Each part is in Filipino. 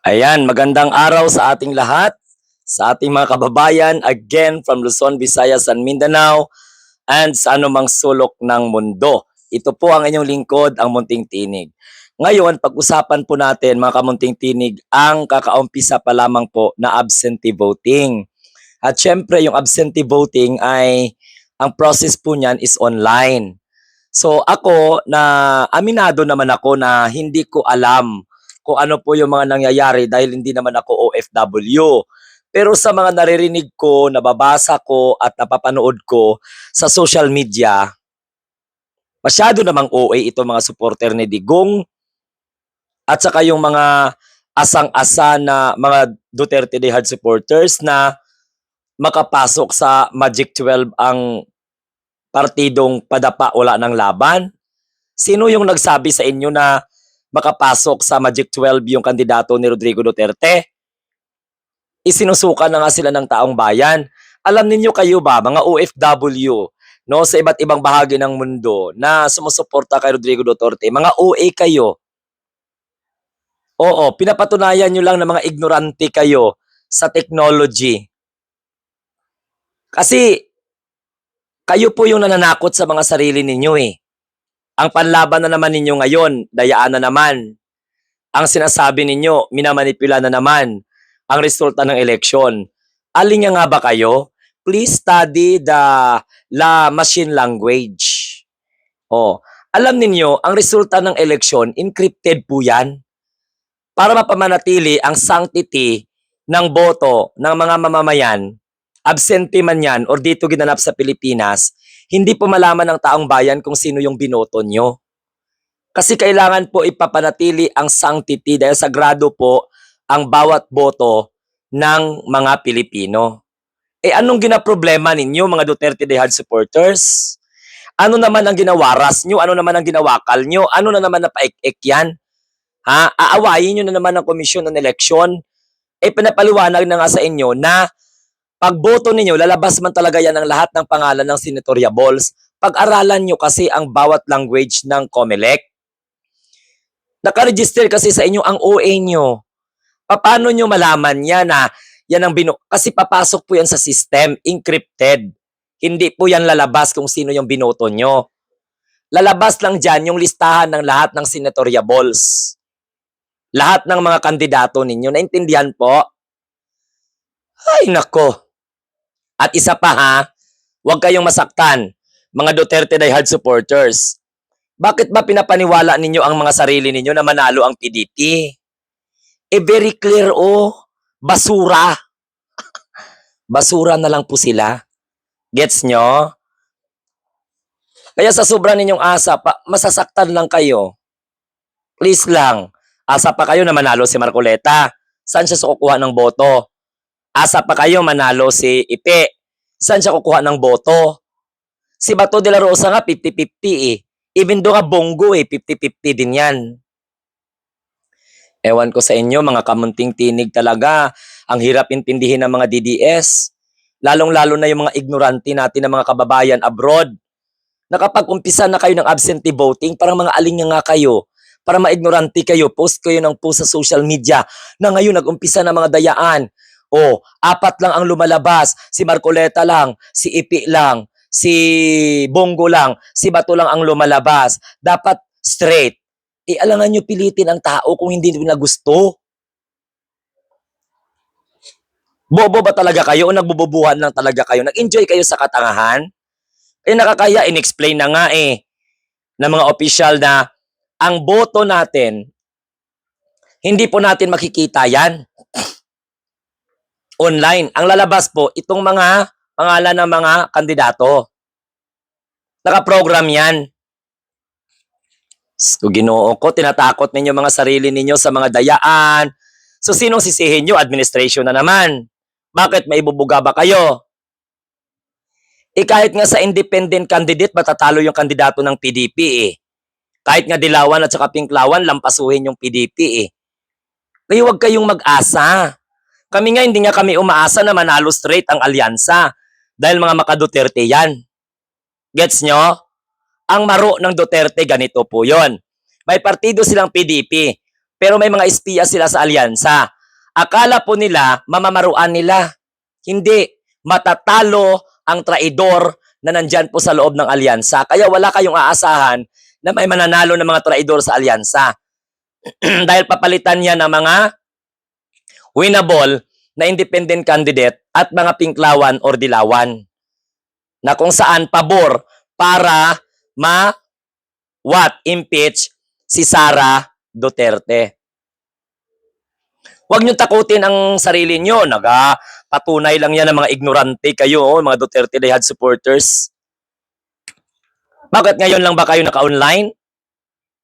Ayan, magandang araw sa ating lahat, sa ating mga kababayan, again from Luzon, Visayas, and Mindanao, and sa anumang sulok ng mundo. Ito po ang inyong lingkod, ang Munting Tinig. Ngayon, pag-usapan po natin, mga kamunting tinig, ang kakaumpisa pa lamang po na absentee voting. At syempre, yung absentee voting ay, ang process po niyan is online. So ako na aminado naman ako na hindi ko alam kung ano po yung mga nangyayari dahil hindi naman ako OFW. Pero sa mga naririnig ko, nababasa ko at napapanood ko sa social media, masyado namang OA itong mga supporter ni Digong at saka yung mga asang-asa na mga Duterte de Hard supporters na makapasok sa Magic 12 ang partidong padapa wala ng laban. Sino yung nagsabi sa inyo na makapasok sa Magic 12 yung kandidato ni Rodrigo Duterte? Isinusuka na nga sila ng taong bayan. Alam ninyo kayo ba, mga OFW, no, sa iba't ibang bahagi ng mundo na sumusuporta kay Rodrigo Duterte, mga OA kayo. Oo, pinapatunayan nyo lang na mga ignorante kayo sa technology. Kasi kayo po yung nananakot sa mga sarili ninyo eh. Ang panlaban na naman ninyo ngayon, dayaan na naman. Ang sinasabi ninyo, minamanipula na naman ang resulta ng eleksyon. Alin nga ba kayo? Please study la machine language. Oh, alam ninyo, ang resulta ng eleksyon, encrypted po yan para mapamanatili ang sanctity ng boto ng mga mamamayan, absentee man yan or dito ginanap sa Pilipinas, hindi po malaman ng taong bayan kung sino yung binoto nyo. Kasi kailangan po ipapanatili ang sanctity dahil sagrado po ang bawat boto ng mga Pilipino. Eh anong ginaproblema ninyo mga Duterte de Hard supporters? Ano naman ang ginawaras nyo? Ano naman ang ginawakal nyo? Ano na naman na paik-ik yan? Ha? Aawayin nyo na naman ang komisyon ng eleksyon? Eh pinapaliwanag na nga sa inyo na pagboto ninyo, lalabas man talaga yan ang lahat ng pangalan ng senatoriables. Pag-aralan nyo kasi ang bawat language ng COMELEC. Nakaregister kasi sa inyo ang OA nyo. Paano nyo malaman yan na yan ang kasi papasok po yan sa system, encrypted. Hindi po yan lalabas kung sino yung binoto nyo. Lalabas lang dyan yung listahan ng lahat ng senatoriables. Lahat ng mga kandidato ninyo. Naintindihan po? Ay nako. At isa pa ha, huwag kayong masaktan, mga Duterte diehard supporters. Bakit ba pinapaniwala ninyo ang mga sarili ninyo na manalo ang PDP? Eh very clear oh, basura. Basura na lang po sila. Gets nyo? Kaya sa sobra ninyong asa, masasaktan lang kayo. Please lang. Asa pa kayo na manalo si Marcoleta. Saan siya kukuha ng boto? Asa pa kayo manalo si Ipe. Saan siya kukuha ng boto? Si Bato de la Rosa nga 50-50 eh. Even do nga Bongo eh, 50-50 din yan. Ewan ko sa inyo, mga kamunting tinig talaga. Ang hirap intindihin ng mga DDS. Lalong-lalo na yung mga ignorante natin ng mga kababayan abroad. Nakapag-umpisa na kayo ng absentee voting, parang mga aling nga kayo. Para maignorante kayo, post kayo ng post sa social media na ngayon nag-umpisa na mga dayaan. O, 4 lang ang lumalabas. Si Marcoleta lang, si Ipi lang, si Bongo lang, si Bato lang ang lumalabas. Dapat straight. Eh, alangan nyo pilitin ang tao kung hindi nila gusto. Bobo ba talaga kayo o nagbububuhan lang talaga kayo? Nag-enjoy kayo sa katangahan? Eh nakakaya, in-explain na nga eh ng mga opisyal na ang boto natin, hindi po natin makikita yan online. Ang lalabas po, itong mga pangalan ng mga kandidato. Nakaprogram yan. So, Ginoo ko, tinatakot ninyo mga sarili ninyo sa mga dayaan. So, sinong sisihin nyo? Administration na naman. Bakit? May ibubuga ba kayo? Eh, kahit nga sa independent candidate, matatalo yung kandidato ng PDP eh. Kahit nga Dilawan at saka Pinklawan, lampasuhin yung PDP eh. Kaya huwag kayong mag-asa. Kami nga, hindi nga kami umaasa na manalo straight ang alyansa. Dahil mga maka-Duterte yan. Gets nyo? Ang maro ng Duterte, ganito po yon. May partido silang PDP. Pero may mga espiya sila sa alyansa. Akala po nila, mamamaruan nila. Hindi. Matatalo ang traidor na nandyan po sa loob ng alyansa. Kaya wala kayong aasahan na may mananalo ng mga traidor sa alyansa. Dahil papalitan niya ng mga winnable na independent candidate at mga pinklawan or dilawan na kung saan pabor para impeach si Sara Duterte. Huwag niyong takutin ang sarili niyo. Patunay lang yan ng mga ignorante kayo, mga Duterte Dayhad supporters. Bakit ngayon lang ba kayo naka-online?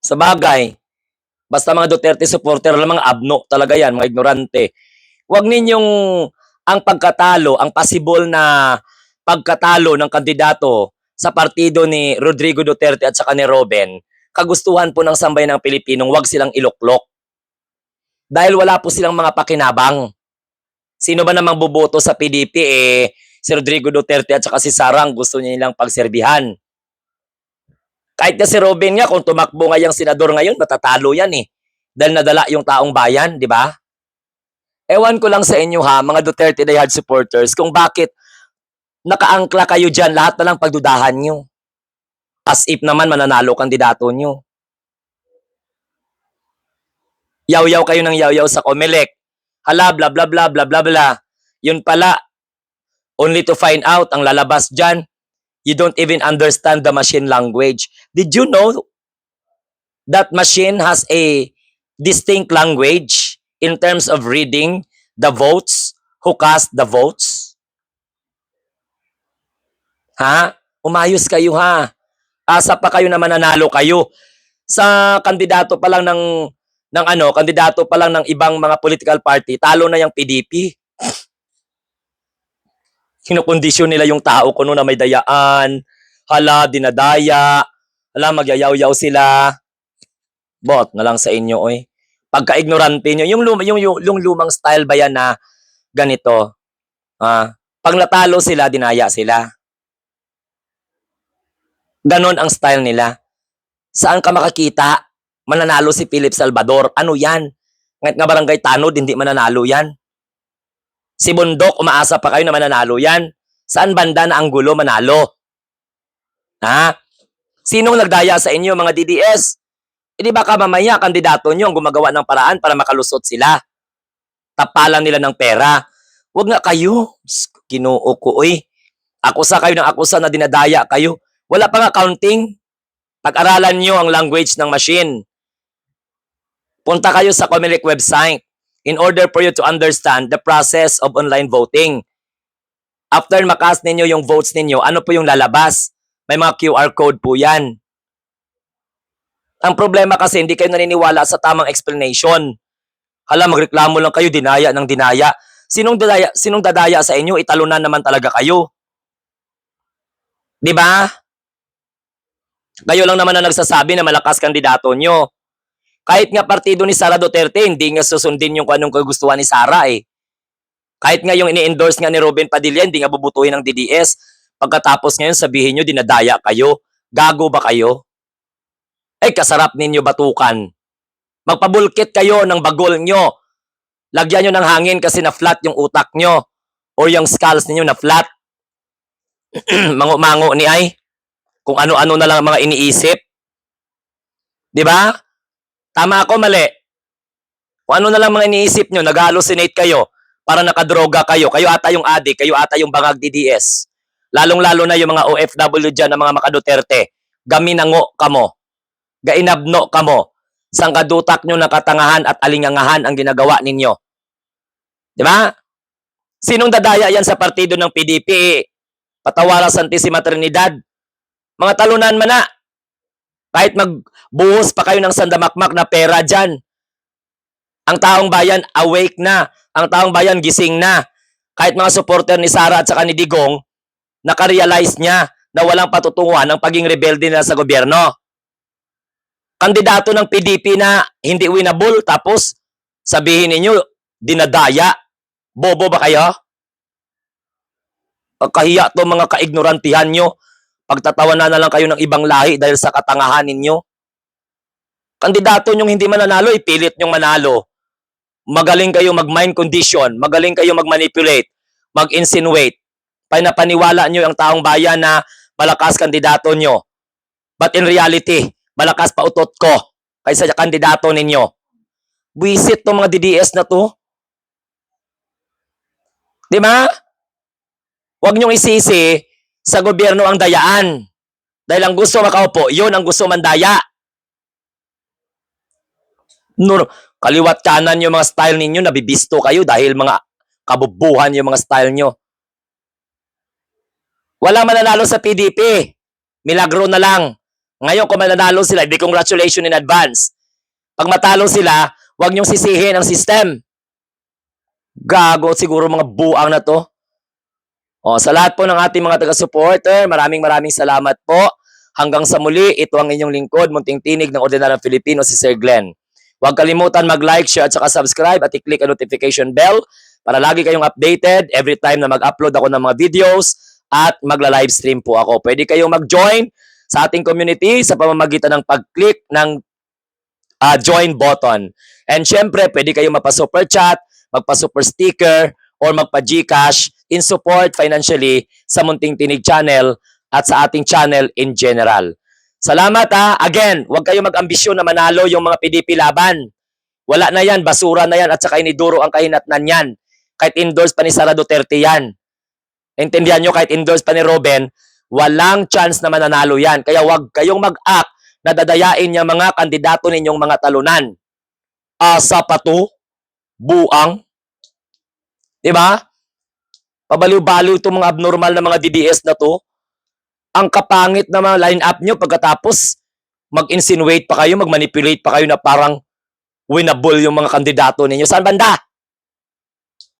Sa bagay, basta mga Duterte supporter lang, mga abno talaga yan, mga ignorante. Huwag ninyong ang pagkatalo, ang possible na pagkatalo ng kandidato sa partido ni Rodrigo Duterte at saka ni Robin, kagustuhan po ng sambayan ng Pilipinong huwag silang iluklok. Dahil wala po silang mga pakinabang. Sino ba namang boboto sa PDP si Rodrigo Duterte at saka si Sarang gusto nilang pagserbihan. Kahit na si Robin nga, kung tumakbo nga yung senador ngayon, matatalo yan Dahil nadala yung taong bayan, di ba? Ewan ko lang sa inyo mga Duterte Dayhad supporters, kung bakit nakaangkla kayo dyan, lahat na lang pagdudahan nyo. As if naman mananalo kandidato nyo. Yaw-yaw kayo ng yaw-yaw sa Comelec. Hala, bla bla bla bla bla bla. Yun pala, only to find out, ang lalabas dyan, you don't even understand the machine language. Did you know that machine has a distinct language in terms of reading the votes, who cast the votes? Umayos kayo Asa pa kayo na mananalo kayo sa kandidato pa lang kandidato pa lang ng ibang mga political party, talo na yung PDP. Kinukondisyon nila yung tao kuno na may dayaan. Hala, dinadaya. Hala, magyayaw-yaw sila. Bot na lang sa inyo, Pagka-ignorante nyo, yung lumang style ba yan na ganito? Pag natalo sila, dinaya sila. Ganon ang style nila. Saan ka makakita? Mananalo si Philip Salvador. Ano yan? Ngayon nga barangay Tanod, hindi mananalo yan. Si Bundok, umaasa pa kayo na mananalo yan. Saan banda na Anggulo manalo? Sinong nagdaya sa inyo, mga DDS? Di ba mamaya, kandidato nyo ang gumagawa ng paraan para makalusot sila? Tapalan nila ng pera. Huwag nga kayo. Ginoo ko, Akusa kayo ng akusa na dinadaya kayo. Wala pa nga counting. Pag-aralan nyo ang language ng machine. Punta kayo sa Comelec website in order for you to understand the process of online voting. After makast ninyo yung votes ninyo, ano po yung lalabas? May mga QR code po yan. Ang problema kasi, hindi kayo naniniwala sa tamang explanation. Hala, magreklamo lang kayo, dinaya ng dinaya. Sinong dadaya sa inyo? Italunan naman talaga kayo. Di ba? Kayo lang naman na nagsasabi na malakas kandidato nyo. Kahit nga partido ni Sara Duterte, hindi nga susundin yung anong kagustuhan ni Sara Kahit nga yung ini-endorse nga ni Robin Padilla, hindi nga bubutuhin ng DDS. Pagkatapos ngayon, sabihin nyo, dinadaya kayo. Gago ba kayo? Kasarap ninyo batukan. Magpabulkit kayo ng bagol nyo. Lagyan nyo ng hangin kasi na-flat yung utak nyo. O yung skulls ninyo na-flat. Mango-mango ni kung ano-ano na lang mga iniisip. Di ba? Tama ako, mali. Kung ano na lang mga iniisip nyo, nag-hallucinate kayo, para nakadroga kayo. Kayo ata yung adik, kayo ata yung bangag DDS. Lalong-lalo na yung mga OFW dyan, na mga makaduterte. Gaminango kamo. Gainabno kamo. Sang kadutak nyo nakatangahan at alingangahan ang ginagawa ninyo. Di ba? Sinong dadaya yan sa partido ng PDP? Patawara Santissima Trinidad. Mga talunan man na. Kahit magbuhos pa kayo ng sandamakmak na pera dyan. Ang taong bayan awake na. Ang taong bayan gising na. Kahit mga supporter ni Sara at saka ni Digong, nakarealize niya na walang patutunguhan ng paging rebelde na sa gobyerno. Kandidato ng PDP na hindi winnable, tapos sabihin ninyo, dinadaya. Bobo ba kayo? Kahiya to mga kaignorantihan nyo. Pagtatawanan na lang kayo ng ibang lahi dahil sa katangahan ninyo. Kandidato nyong hindi mananalo, ipilit nyong manalo. Magaling kayo mag-mind condition, magaling kayo mag-manipulate, mag-insinuate. Pinapaniwala nyo ang taong bayan na malakas kandidato nyo. But in reality, malakas pa utot ko kaysa sa kandidato ninyo. Buisit tong mga DDS na to. Di ba? Huwag nyong isisi sa gobyerno ang dayaan. Dahil ang gusto makaupo, yun ang gusto mandaya. No, kaliwat kanan yung mga style ninyo, nabibisto kayo dahil mga kabubuhan yung mga style nyo. Wala mananalo sa PDP. Milagro na lang. Ngayon kung mananalo sila, di congratulations in advance. Pag matalo sila, huwag nyong sisihin ang system. Gago siguro mga buang na to. O, sa lahat po ng ating mga taga-supporter, maraming salamat po. Hanggang sa muli, ito ang inyong lingkod, munting tinig ng ordinaryong Filipino, si Sir Glenn. Huwag kalimutan mag-like, share at saka subscribe at i-click ang notification bell para lagi kayong updated every time na mag-upload ako ng mga videos at magla-livestream po ako. Pwede kayong mag-join sa ating community sa pamamagitan ng pag-click ng join button. And syempre, pwede kayong mapa-super chat, magpa-super sticker, or magpa-Gcash in support financially sa Munting Tinig Channel at sa ating channel in general. Salamat ha. Again, huwag kayong mag-ambisyon na manalo yung mga PDP laban. Wala na yan, basura na yan at saka iniduro ang kahinatnan yan. Kahit endorse pa ni Sara Duterte yan. Intindihan nyo, kahit endorse pa ni Robin, walang chance na mananalo yan. Kaya huwag kayong mag-act na dadayain yung mga kandidato ninyong mga talunan. Asa pa to? Buang? Diba? Pabaliw-baliw itong mga abnormal na mga DDS na to. Ang kapangit na mga line-up nyo pagkatapos mag-insinuate pa kayo, mag-manipulate pa kayo na parang winnable yung mga kandidato ninyo. Saan banda?